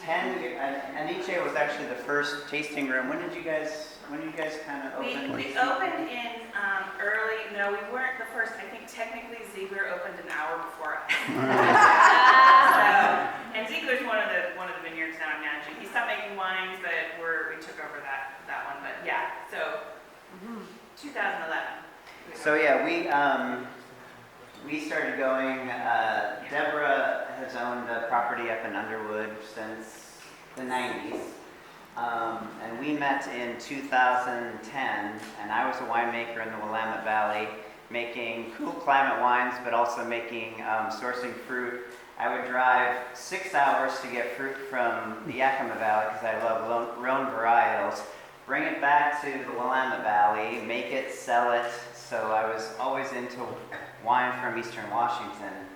10, and each day was actually the first tasting room. When did you guys kind of open? We opened in early, no, we weren't the first. I think technically Ziegler opened an hour before us. And Ziegler's one of the vineyards now I'm managing. He stopped making wines, but we took over that one. But yeah, so 2011. So yeah, we started going. Deborah has owned a property up in Underwood since the 90s. And we met in 2010, and I was a winemaker in the Willamette Valley, making cool climate wines, but also sourcing fruit. I would drive 6 hours to get fruit from the Yakima Valley because I love Rhone varietals, bring it back to the Willamette Valley, make it, sell it. So I was always into wine from Eastern Washington.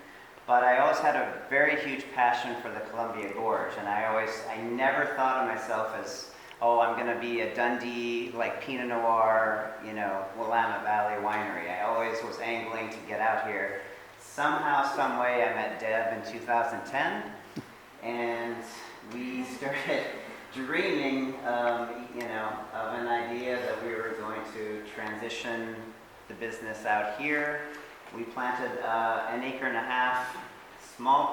But I always had a very huge passion for the Columbia Gorge, and I never thought of myself as, I'm going to be a Dundee, like Pinot Noir, Willamette Valley winery. I always was angling to get out here. Somehow, some way, I met Deb in 2010, and we started dreaming, of an idea that we were going to transition the business out here. We planted 1.5 acres, small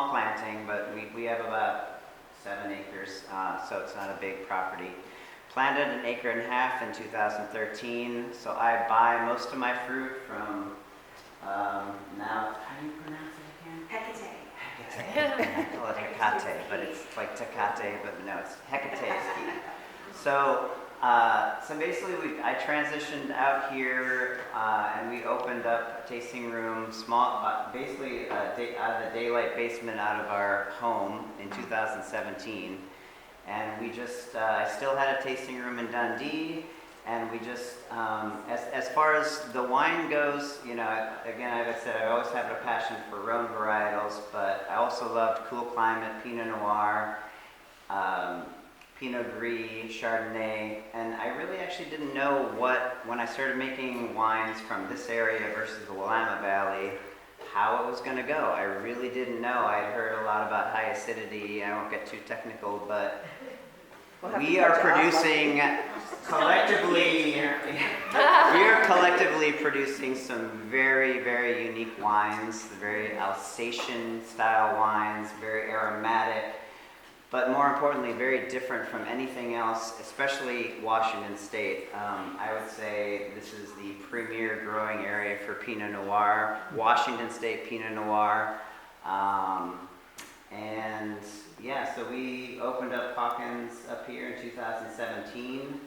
planting, but we have about 7 acres, so it's not a big property. Planted 1.5 acres in 2013, so I buy most of my fruit from, now, how do you pronounce it again? Hecate. Hecate. I call it Hecate, but it's like Tecate, but no, it's Hecate. So basically, I transitioned out here, and we opened up a tasting room, basically out of the daylight basement out of our home in 2017. And we just, I still had a tasting room in Dundee, and we just, as far as the wine goes, again, as I said, I always had a passion for Rhone varietals, but I also loved cool climate, Pinot Noir, Pinot Gris, Chardonnay, and I really actually didn't know when I started making wines from this area versus the Willamette Valley, how it was going to go. I really didn't know. I'd heard a lot about high acidity. I won't get too technical, but we are collectively producing some very, very unique wines, very Alsatian style wines, very aromatic, but more importantly, very different from anything else, especially Washington State. I would say this is the premier growing area for Pinot Noir, Washington State Pinot Noir. And yeah, so we opened up Hawkins up here in 2017,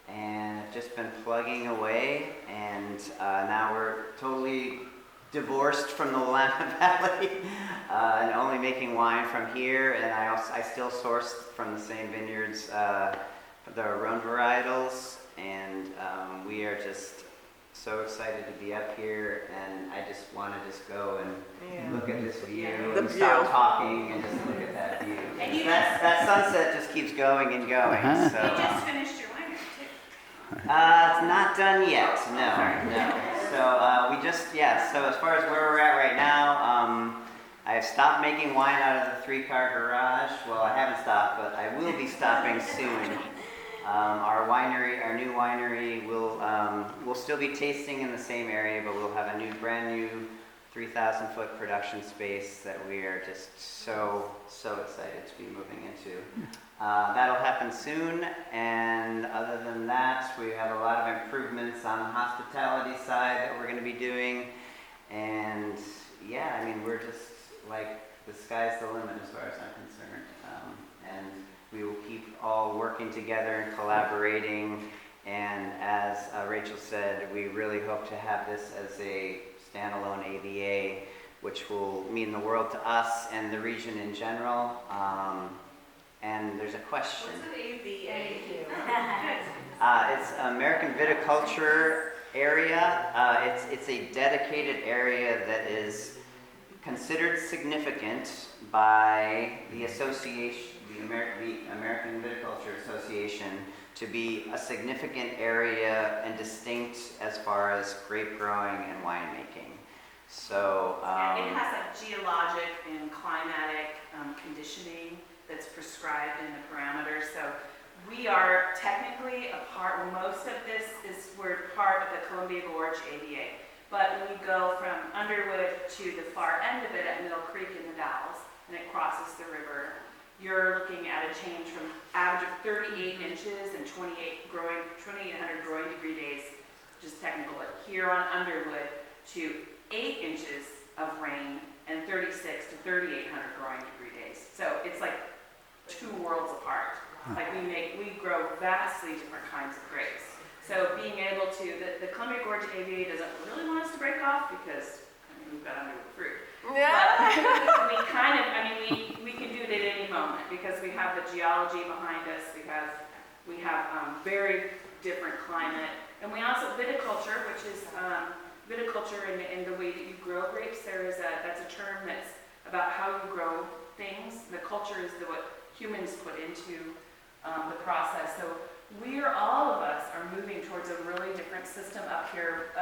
and have just been plugging away, and now we're totally divorced from the Willamette Valley and only making wine from here. And I still source from the same vineyards, the Rhone varietals, and we are just so excited to be up here, and I just want to go and look at this view and stop talking and just look at that view. And that sunset just keeps going and going. So you just finished your winery too. It's not done yet. No. So so as far as where we're at right now, I have stopped making wine out of the 3-car garage. Well, I haven't stopped, but I will be stopping soon. Our new winery will still be tasting in the same area, but we'll have a brand new 3,000-foot production space that we are just so excited to be moving into. That'll happen soon, and other than that, we have a lot of improvements on the hospitality side that we're going to be doing, and yeah, I mean, we're just like, the sky's the limit as far as I'm concerned, and we will keep all working together and collaborating, and as Rachel said, we really hope to have this as a standalone AVA, which will mean the world to us and the region in general. And there's a question. What's an AVA? It's American Viticulture Area. It's a dedicated area that is considered significant by the association, the American Viticulture Association, to be a significant area and distinct as far as grape growing and winemaking. So it has a geologic and climatic conditioning are technically a part, most of this is, we're part of the Columbia Gorge ADA. But when you go from Underwood to the far end of it at Middle Creek in the Dalles, and it crosses the river, you're looking at a change from average of 38 inches and 2,800 growing degree days, just technical, but here on Underwood, to 8 inches of rain and 36 to 3,800 growing degree days. So it's like two worlds apart. Like we grow vastly different kinds of grapes. So being able to, the Columbia Gorge AVA doesn't really want us to break off because we've got Underwood fruit. Yeah. But we kind of, we can do it at any moment because we have the geology behind us. We have very different climate, and we also viticulture, which is viticulture in the way that you grow grapes. That's a term that's about how you grow things. The culture is what humans put into the process. So all of us are moving towards a really different system up here.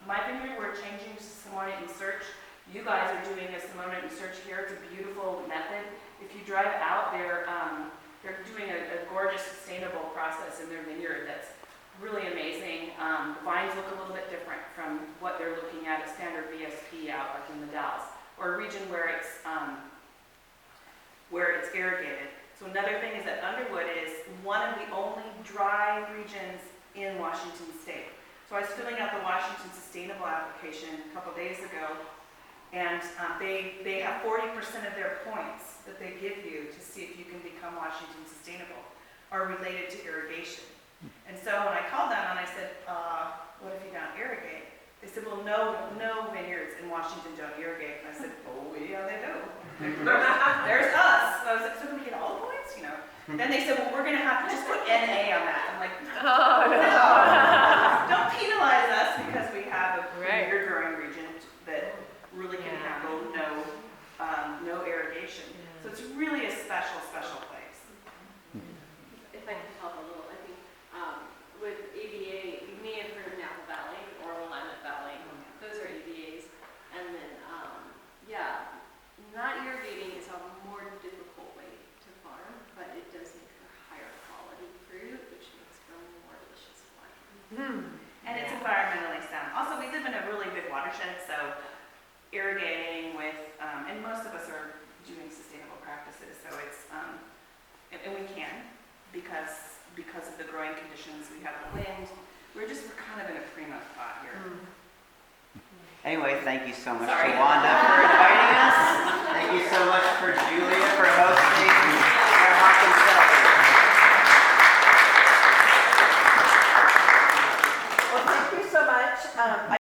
My vineyard, we're changing to Skamania and Search. You guys are doing a Skamania and Search here. It's a beautiful method. If you drive out, they're doing a gorgeous, sustainable process in their vineyard that's really amazing. The vines look a little bit different from what they're looking at a standard VSP out like in the Dalles, or a region where it's irrigated. So another thing is that Underwood is one of the only dry regions in Washington State. So I was filling out the Washington Sustainable application a couple days ago, and they have 40% of their points that they give you to see if you can become Washington Sustainable are related to irrigation. And so when I called them and I said, what if you don't irrigate? They said, well, no vineyards in Washington don't irrigate. And I said, oh, yeah, they do. There's us. So I was like, so can we get all the points, Then they said, well, we're going to have to just put NA on that. I'm like, Oh, no. don't penalize us because we have a vineyard growing region that really can handle no irrigation. So it's really a special place. If I can help a little, I think with ABA, you may have heard of Napa Valley or Willamette Valley. Those are ABAs. And then, not irrigating is a more difficult way to farm, but it does make for higher quality fruit, which makes for more delicious wine. And it's environmentally sound. Also, we live in a really big watershed, so irrigating with, and most of us are doing sustainable practices, so it's, and we can, because of the growing conditions, we have the wind. We're kind of in a prima spot here. Anyway, thank you so much Sorry. to Wanda for inviting us. Thank you so much for Julia for hosting our Hawkins Cellar. Well, thank you so much.